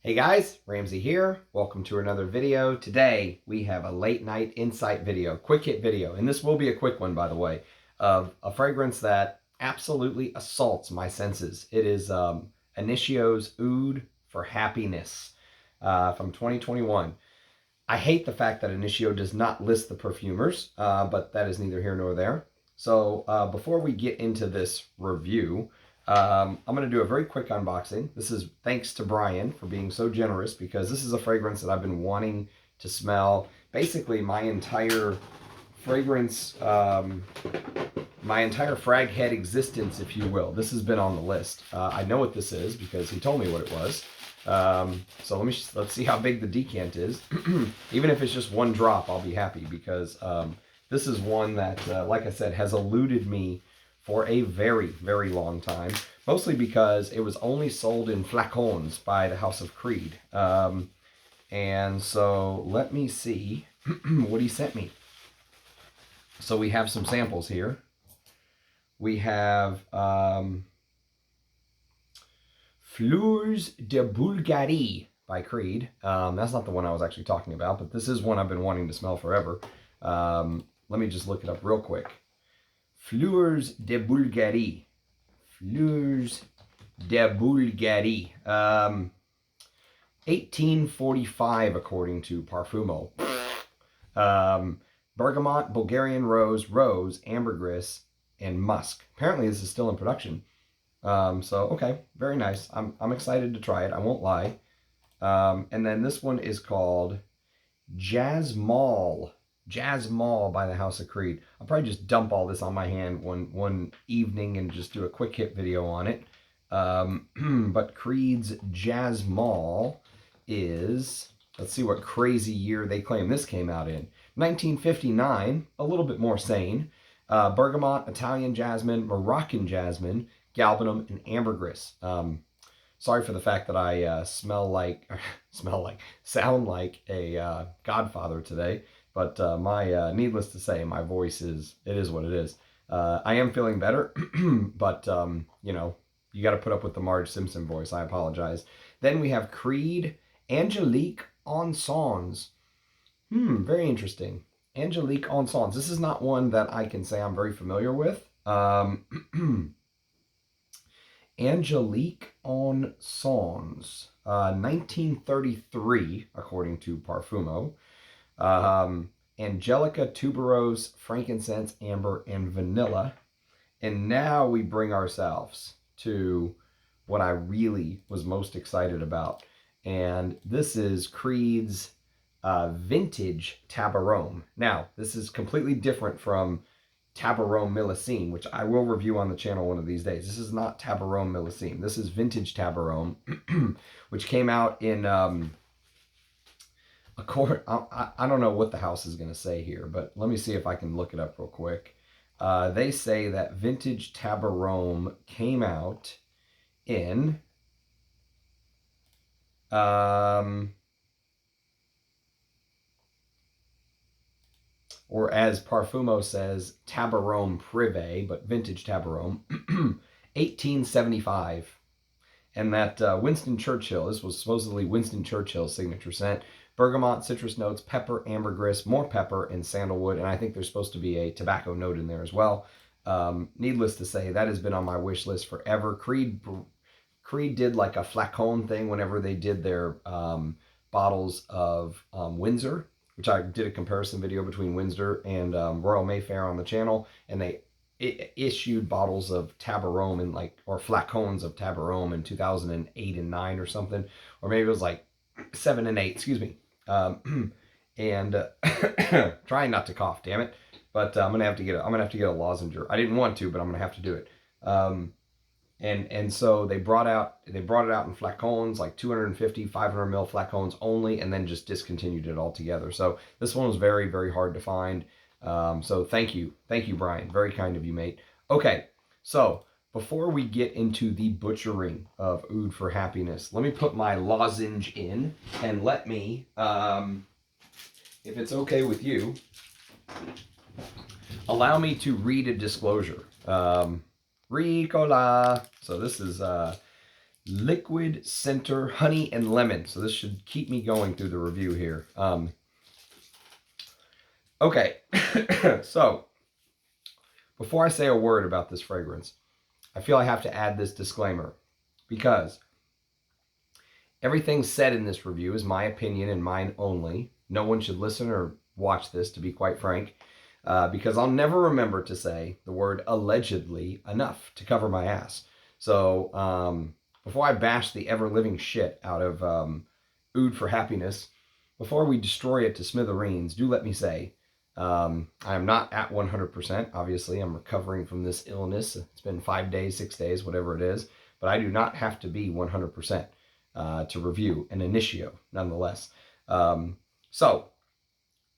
Hey guys, Ramsey here. Welcome to another video. Today we have a late night insight video, quick hit video, and this will be a quick one by the way, of a fragrance that absolutely assaults my senses. It is Initio Oud for Happiness from 2021. I hate the fact that Initio does not list the perfumers, but that is neither here nor there. So before we get into this review, I'm going to do a very quick unboxing. This is thanks to Brian for being so generous, because this is a fragrance that I've been wanting to smell basically my entire fragrance, my entire frag head existence, if you will. This has been on the list. I know what this is because he told me what it was. So let's see how big the decant is. Even if it's just one drop, I'll be happy, because this is one that, like I said, has eluded me for a very, very long time, mostly because it was only sold in flacons by the House of Creed. And so let me see what he sent me. So we have some samples here. We have Fleurs de Bulgarie by Creed. That's not the one I was actually talking about, but this is one I've been wanting to smell forever. Let me just look it up real quick. Fleurs de Bulgarie. Fleurs de Bulgarie. 1845 according to Parfumo. Bergamot, Bulgarian rose, ambergris, and musk. Apparently this is still in production. So, okay, very nice. I'm excited to try it, I won't lie. And then this one is called Jasmal. Jasmal by the House of Creed. I'll probably just dump all this on my hand one evening and just do a quick hit video on it. But Creed's Jasmal is, let's see what crazy year they claim this came out in. 1959, a little bit more sane. Bergamot, Italian jasmine, Moroccan jasmine, galbanum, and ambergris. Sorry for the fact that I sound like a godfather today. But needless to say, my voice is what it is. I am feeling better, but, you know, you got to put up with the Marge Simpson voice. I apologize. Then we have Creed, Angelique Encens. Very interesting. Angelique Encens. This is not one that I can say I'm very familiar with. Angelique Encens, 1933, according to Parfumo. Angelica, tuberose, frankincense, amber, and vanilla. And now we bring ourselves to what I really was most excited about. And this is Creed's vintage Tabarome. Now, this is completely different from Tabarome Millesine, which I will review on the channel one of these days. This is not Tabarome Millesine. This is vintage Tabarome, which came out in... I don't know what the house is going to say here, but let me see if I can look it up real quick. They say that vintage Tabarome came out in... or as Parfumo says, Tabarome Privé, but vintage Tabarome, 1875. And that Winston Churchill, this was supposedly Winston Churchill's signature scent. Bergamot, citrus notes, pepper, ambergris, more pepper, and sandalwood. And I think there's supposed to be a tobacco note in there as well. Needless to say, that has been on my wish list forever. Creed did like a flacon thing whenever they did their bottles of Windsor, which I did a comparison video between Windsor and Royal Mayfair on the channel. And they issued bottles of Tabarome or flacons of Tabarome in 2008 and 9 or something. Or maybe it was like 7 and 8, excuse me. And trying not to cough, damn it. But I'm gonna have to get a lozenge. I didn't want to, but I'm gonna have to do it. And so they brought it out in flacons, like 250, 500 ml flacons only, and then just discontinued it altogether. So this one was very, very hard to find. So thank you, Brian. Very kind of you, mate. Okay, so before we get into the butchering of Oud for Happiness, let me put my lozenge in and let me, if it's okay with you, allow me to read a disclosure. Ricola. So this is Liquid Center Honey and Lemon. So this should keep me going through the review here. Okay, so before I say a word about this fragrance, I feel I have to add this disclaimer because everything said in this review is my opinion and mine only. No one should listen or watch this, to be quite frank, because I'll never remember to say the word allegedly enough to cover my ass. So before I bash the ever-living shit out of Oud for Happiness, before we destroy it to smithereens, do let me say, I am not at 100%. Obviously, I'm recovering from this illness. It's been 5 days, 6 days, whatever it is. But I do not have to be 100% to review an Initio, nonetheless. So,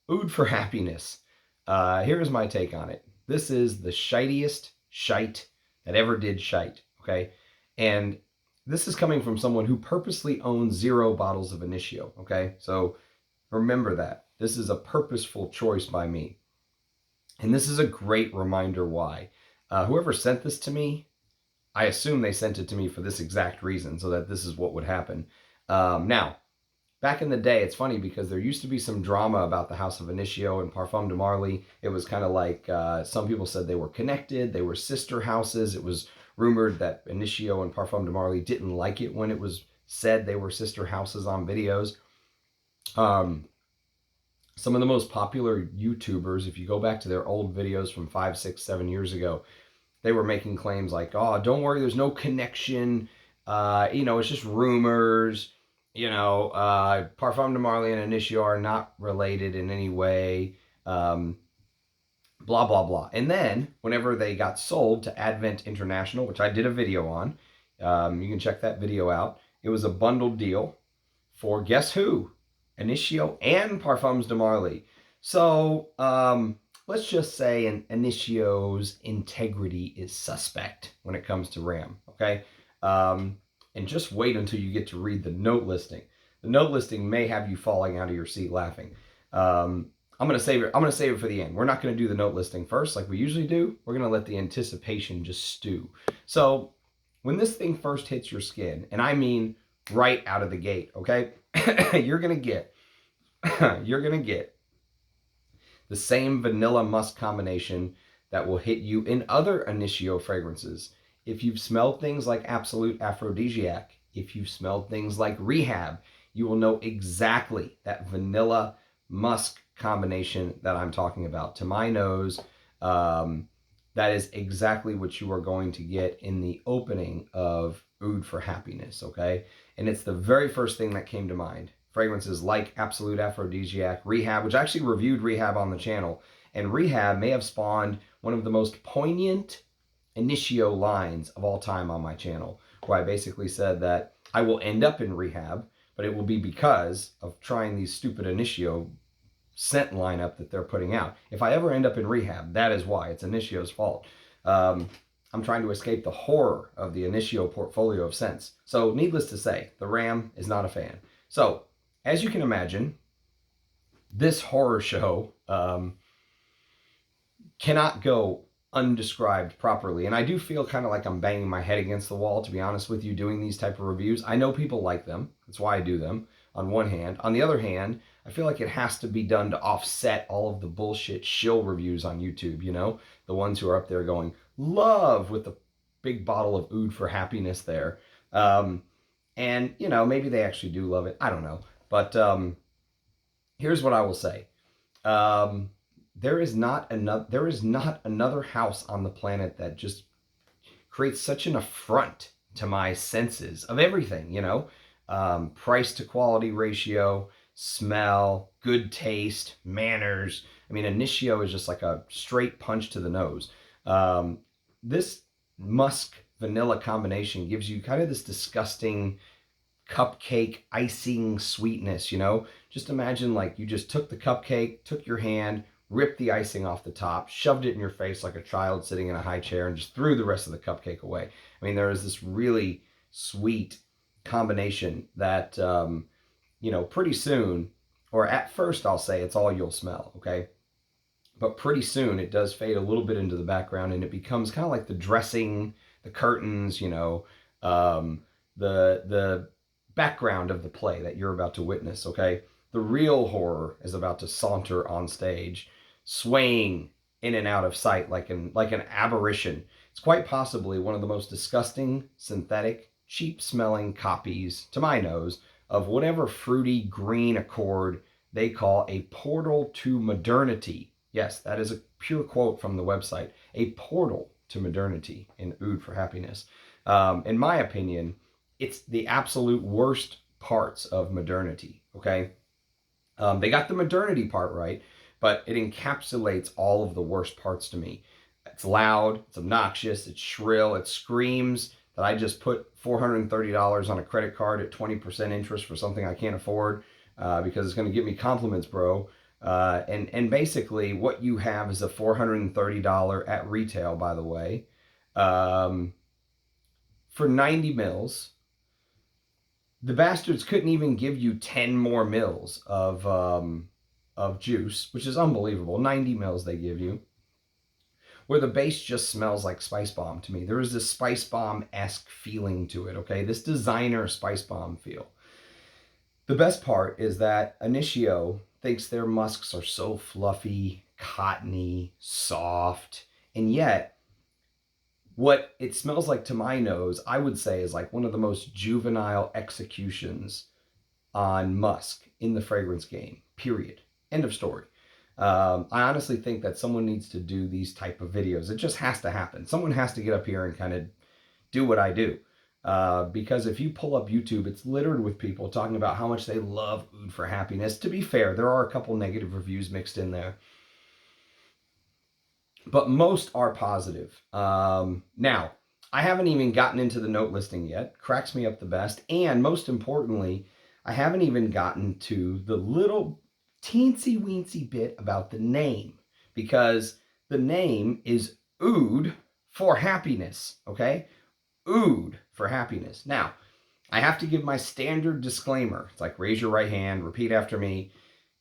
Oud for Happiness. Here's my take on it. This is the shitiest shite that ever did shite, okay? And this is coming from someone who purposely owns 0 bottles of Initio, okay? So remember that. This is a purposeful choice by me. And this is a great reminder why. Whoever sent this to me, I assume they sent it to me for this exact reason, so that this is what would happen. Now, back in the day, it's funny because there used to be some drama about the House of Initio and Parfum de Marly. It was kind of like some people said they were connected. They were sister houses. It was rumored that Initio and Parfum de Marly didn't like it when it was said they were sister houses on videos. Some of the most popular YouTubers, if you go back to their old videos from 5, 6, 7 years ago, they were making claims like, oh, don't worry, there's no connection. It's just rumors. Parfum de Marly and Initio are not related in any way. Blah, blah, blah. And then, whenever they got sold to Advent International, which I did a video on, you can check that video out. It was a bundled deal for, guess who? Initio and Parfums de Marly. So, let's just say an Initio's integrity is suspect when it comes to RAM, okay? And just wait until you get to read the note listing. The note listing may have you falling out of your seat laughing. I'm gonna save it. I'm gonna save it for the end. We're not gonna do the note listing first like we usually do. We're gonna let the anticipation just stew. So when this thing first hits your skin, and I mean right out of the gate, okay, you're gonna get the same vanilla musk combination that will hit you in other Initio fragrances. If you've smelled things like Absolute Aphrodisiac, if you've smelled things like Rehab, you will know exactly that vanilla musk combination that I'm talking about. To my nose, that is exactly what you are going to get in the opening of Oud for Happiness, okay? And it's the very first thing that came to mind. Fragrances like Absolute Aphrodisiac, Rehab, which I actually reviewed Rehab on the channel, and Rehab may have spawned one of the most poignant Initio lines of all time on my channel, where I basically said that I will end up in Rehab, but it will be because of trying these stupid Initio scent lineup that they're putting out. If I ever end up in Rehab, that is why. It's Initio's fault. I'm trying to escape the horror of the Initio portfolio of scents. So needless to say, the RAM is not a fan. So as you can imagine, this horror show cannot go undescribed properly. And I do feel kind of like I'm banging my head against the wall, to be honest with you, doing these type of reviews. I know people like them. That's why I do them, on one hand. On the other hand, I feel like it has to be done to offset all of the bullshit shill reviews on YouTube, you know? The ones who are up there going, love, with the big bottle of Oud for Happiness there. And, maybe they actually do love it. I don't know. But here's what I will say. There is not another house on the planet that just creates such an affront to my senses of everything, price to quality ratio, smell, good taste, manners. I mean, Initio is just like a straight punch to the nose. This musk vanilla combination gives you kind of this disgusting cupcake icing sweetness, Just imagine like you just took the cupcake, took your hand, ripped the icing off the top, shoved it in your face like a child sitting in a high chair, and just threw the rest of the cupcake away. I mean, there is this really sweet combination that, pretty soon, or at first I'll say it's all you'll smell, okay? But pretty soon it does fade a little bit into the background, and it becomes kind of like the dressing, the curtains, the background of the play that you're about to witness, okay? The real horror is about to saunter on stage, swaying in and out of sight like an aberration. It's quite possibly one of the most disgusting, synthetic, cheap-smelling copies, to my nose, of whatever fruity green accord they call a portal to modernity. Yes, that is a pure quote from the website. A portal to modernity in Oud for Happiness. In my opinion, it's the absolute worst parts of modernity, okay? They got the modernity part right, but it encapsulates all of the worst parts to me. It's loud, it's obnoxious, it's shrill, it screams that I just put $430 on a credit card at 20% interest for something I can't afford because it's going to give me compliments, bro. And basically what you have is a $430 at retail, by the way, for 90 mils. The bastards couldn't even give you 10 more mils of juice, which is unbelievable. 90 mils they give you, where the base just smells like Spice Bomb to me. There is this Spice Bomb-esque feeling to it, okay? This designer Spice Bomb feel. The best part is that Initio thinks their musks are so fluffy, cottony, soft, and yet what it smells like to my nose, I would say, is like one of the most juvenile executions on musk in the fragrance game, period. End of story. I honestly think that someone needs to do these type of videos. It just has to happen. Someone has to get up here and kind of do what I do. Because if you pull up YouTube, it's littered with people talking about how much they love Oud for Happiness. To be fair, there are a couple negative reviews mixed in there, but most are positive. Now, I haven't even gotten into the note listing yet. Cracks me up the best. And most importantly, I haven't even gotten to the little teensy weensy bit about the name, because the name is Oud for Happiness, okay? Oud for Happiness. Now, I have to give my standard disclaimer. It's like raise your right hand, repeat after me.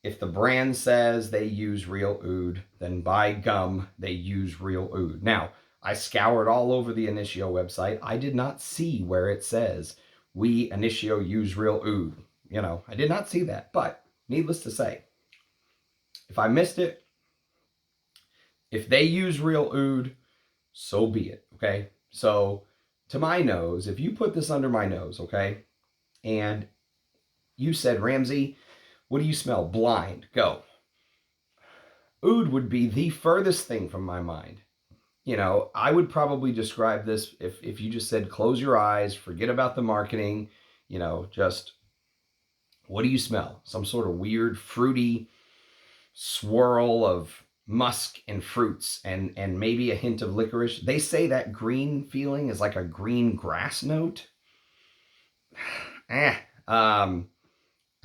If the brand says they use real Oud, then by gum, they use real Oud. Now, I scoured all over the Initio website. I did not see where it says, we Initio use real Oud. You know, I did not see that. But needless to say, if I missed it, if they use real Oud, so be it, okay? So, to my nose, if you put this under my nose, okay, and you said, Ramsey, what do you smell? Blind. Go. Oud would be the furthest thing from my mind. You know, I would probably describe this if you just said, close your eyes, forget about the marketing, you know, just, what do you smell? Some sort of weird, fruity swirl of musk and fruits and maybe a hint of licorice. They say that green feeling is like a green grass note. I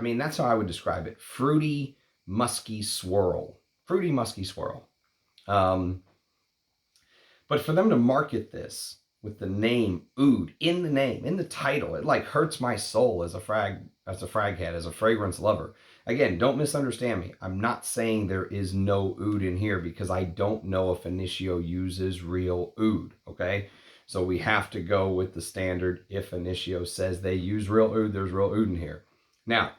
mean, that's how I would describe it. Fruity, musky swirl. Fruity, musky swirl. But for them to market this with the name Oud in the name, in the title, it like hurts my soul as a frag head, as a fragrance lover. Again, don't misunderstand me. I'm not saying there is no Oud in here because I don't know if Initio uses real Oud, okay? So we have to go with the standard. If Initio says they use real Oud, there's real Oud in here. Now,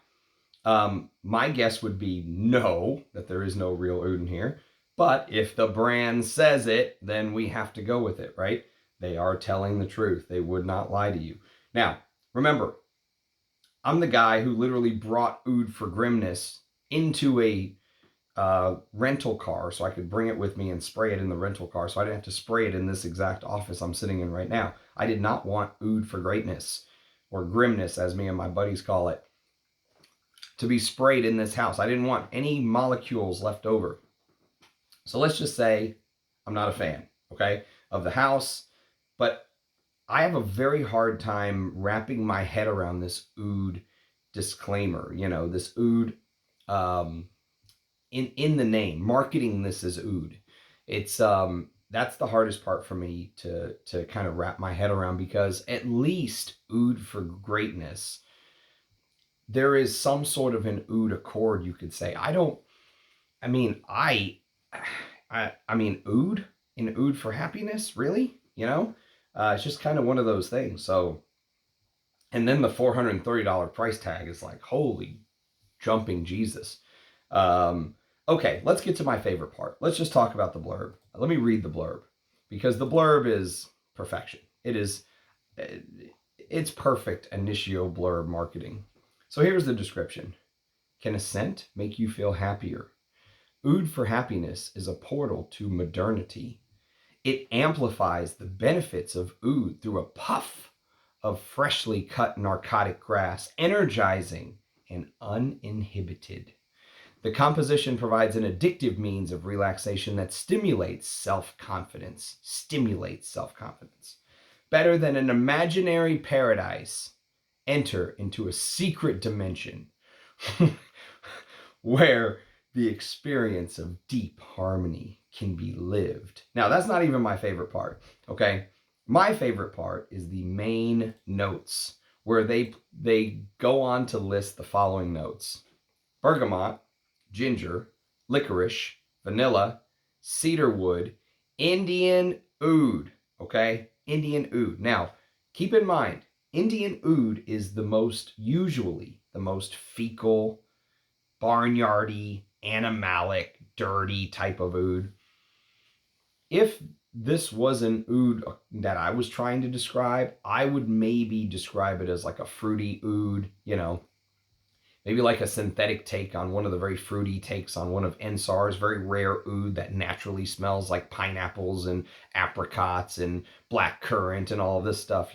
my guess would be no, that there is no real Oud in here. But if the brand says it, then we have to go with it, right? They are telling the truth. They would not lie to you. Now, remember, I'm the guy who literally brought Oud for Grimness into a rental car so I could bring it with me and spray it in the rental car so I didn't have to spray it in this exact office I'm sitting in right now. I did not want Oud for Greatness, or Grimness as me and my buddies call it, to be sprayed in this house. I didn't want any molecules left over. So let's just say I'm not a fan, okay, of the house, but I have a very hard time wrapping my head around this Oud disclaimer, you know, this Oud in the name, marketing this as Oud. It's that's the hardest part for me to kind of wrap my head around, because at least Oud for Greatness, there is some sort of an Oud accord, you could say. I mean Oud in Oud for Happiness, really? You know, it's just kind of one of those things. So And then the $430 price tag is like, holy jumping Jesus. Okay, let's get to my favorite part. Let's just talk about the blurb. Let me read the blurb, because the blurb is perfection. It's perfect Initio blurb marketing. So here's the description. Can a scent make you feel happier? Oud for happiness is a portal to modernity. It amplifies the benefits of oud through a puff of freshly cut narcotic grass, energizing and uninhibited. The composition provides an addictive means of relaxation that stimulates self-confidence. Better than an imaginary paradise, enter into a secret dimension where the experience of deep harmony can be lived. Now, that's not even my favorite part, okay? My favorite part is the main notes, where they go on to list the following notes: bergamot, ginger, licorice, vanilla, cedarwood, Indian oud, okay? Indian oud. Now, keep in mind, Indian oud is usually the most fecal, barnyardy, animalic, dirty type of oud. If this was an oud that I was trying to describe, I would maybe describe it as like a fruity oud, maybe like a synthetic take on one of the very fruity takes on one of Encens' very rare oud that naturally smells like pineapples and apricots and black currant and all of this stuff,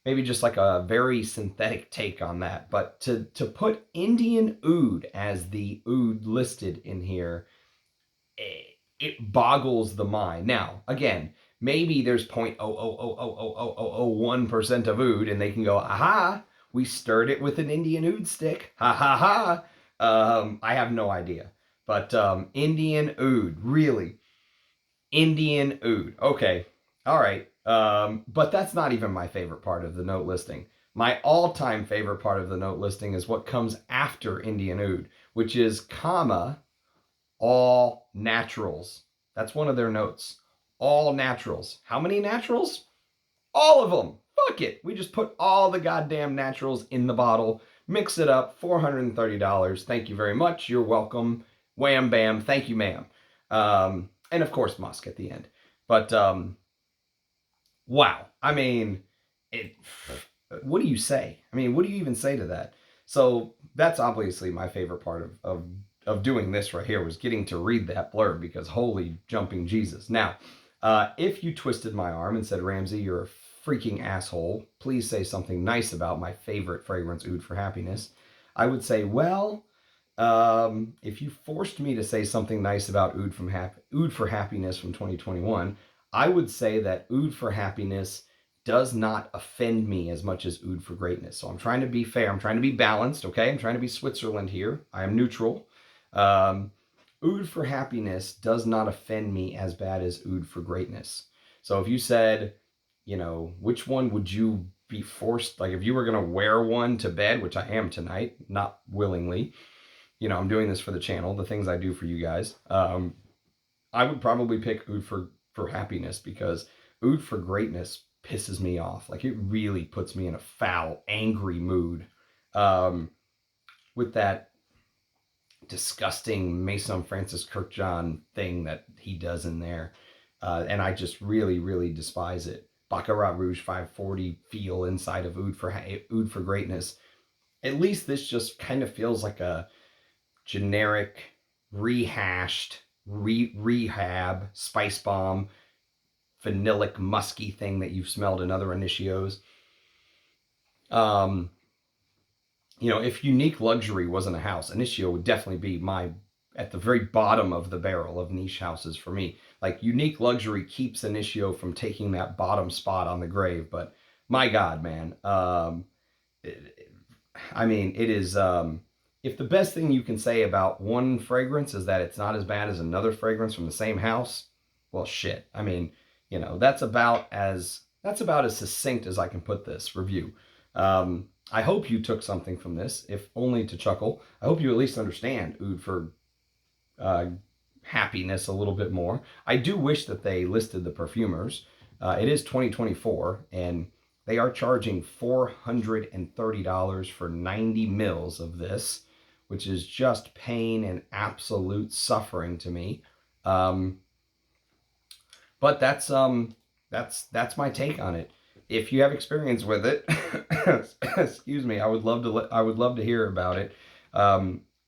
maybe just like a very synthetic take on that. But to put Indian oud as the oud listed in here, it boggles the mind. Now, again, maybe there's 0.0000001% of oud, and they can go, aha, we stirred it with an Indian oud stick. Ha ha ha. I have no idea. But Indian oud, really. Indian oud. Okay. All right. But that's not even my favorite part of the note listing. My all-time favorite part of the note listing is what comes after Indian oud, which is comma, all naturals. That's one of their notes. All naturals. How many naturals? All of them. Fuck it. We just put all the goddamn naturals in the bottle, mix it up, $430. Thank you very much. You're welcome. Wham bam. Thank you, ma'am. And of course, musk at the end. But wow. I mean, what do you say? I mean, what do you even say to that? So that's obviously my favorite part of doing this right here, was getting to read that blurb, because holy jumping Jesus. Now, if you twisted my arm and said, Ramsey, you're a freaking asshole, please say something nice about my favorite fragrance, Oud for Happiness, I would say, well, if you forced me to say something nice about Oud for Happiness from 2021, I would say that Oud for Happiness does not offend me as much as Oud for Greatness. So I'm trying to be fair. I'm trying to be balanced, okay? I'm trying to be Switzerland here. I am neutral. Oud for Happiness does not offend me as bad as Oud for Greatness. So if you said, which one would you be forced, like if you were going to wear one to bed, which I am tonight, not willingly, I'm doing this for the channel, the things I do for you guys, I would probably pick Oud for Happiness, because Oud for Greatness pisses me off. Like, it really puts me in a foul, angry mood, with that disgusting Maison Francis Kirkjohn thing that he does in there. And I just really, really despise it. Baccarat Rouge 540 feel inside of Oud for Greatness. At least this just kind of feels like a generic, rehashed, rehab, spice bomb, vanillic, musky thing that you've smelled in other Initios. If Unique Luxury wasn't a house, Initio would definitely be at the very bottom of the barrel of niche houses for me. Like, Unique Luxury keeps Initio from taking that bottom spot on the grave, but my God, man. It is, if the best thing you can say about one fragrance is that it's not as bad as another fragrance from the same house, well, shit. That's about as succinct as I can put this review. I hope you took something from this, if only to chuckle. I hope you at least understand Oud for Happiness a little bit more. I do wish that they listed the perfumers. It is 2024, and They are charging $430 for 90 mils of this, which is just pain and absolute suffering to me. But that's my take on it. If you have experience with it, excuse me, I would love to hear about it.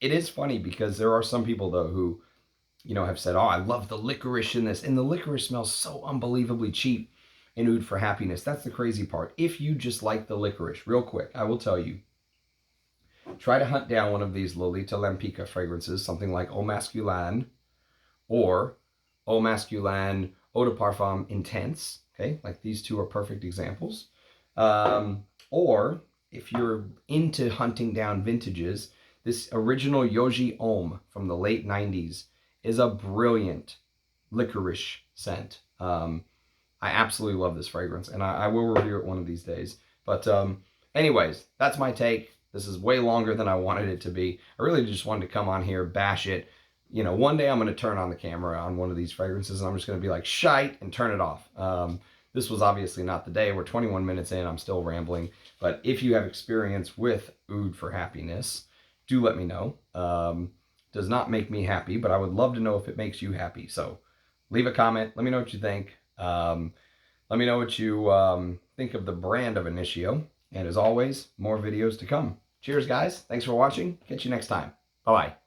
It is funny because there are some people though who, you know, have said, "Oh, I love the licorice in this," and the licorice smells so unbelievably cheap in Oud for Happiness. That's the crazy part. If you just like the licorice, real quick, I will tell you, try to hunt down one of these Lolita Lempicka fragrances, something like Au Masculin or Au Masculin Eau de Parfum Intense. Okay, like these two are perfect examples. Or if you're into hunting down vintages, this original Yohji Homme from the late 90s is a brilliant licorice scent. I absolutely love this fragrance, and I will review it one of these days. But anyways, that's my take. This is way longer than I wanted it to be. I really just wanted to come on here, bash it. You know, one day I'm going to turn on the camera on one of these fragrances, and I'm just going to be like, shite, and turn it off. This was obviously not the day. We're 21 minutes in. I'm still rambling. But if you have experience with Oud for Happiness, do let me know. Does not make me happy, but I would love to know if it makes you happy. So leave a comment. Let me know what you think. Let me know what you think of the brand of Initio. And as always, more videos to come. Cheers, guys. Thanks for watching. Catch you next time. Bye-bye.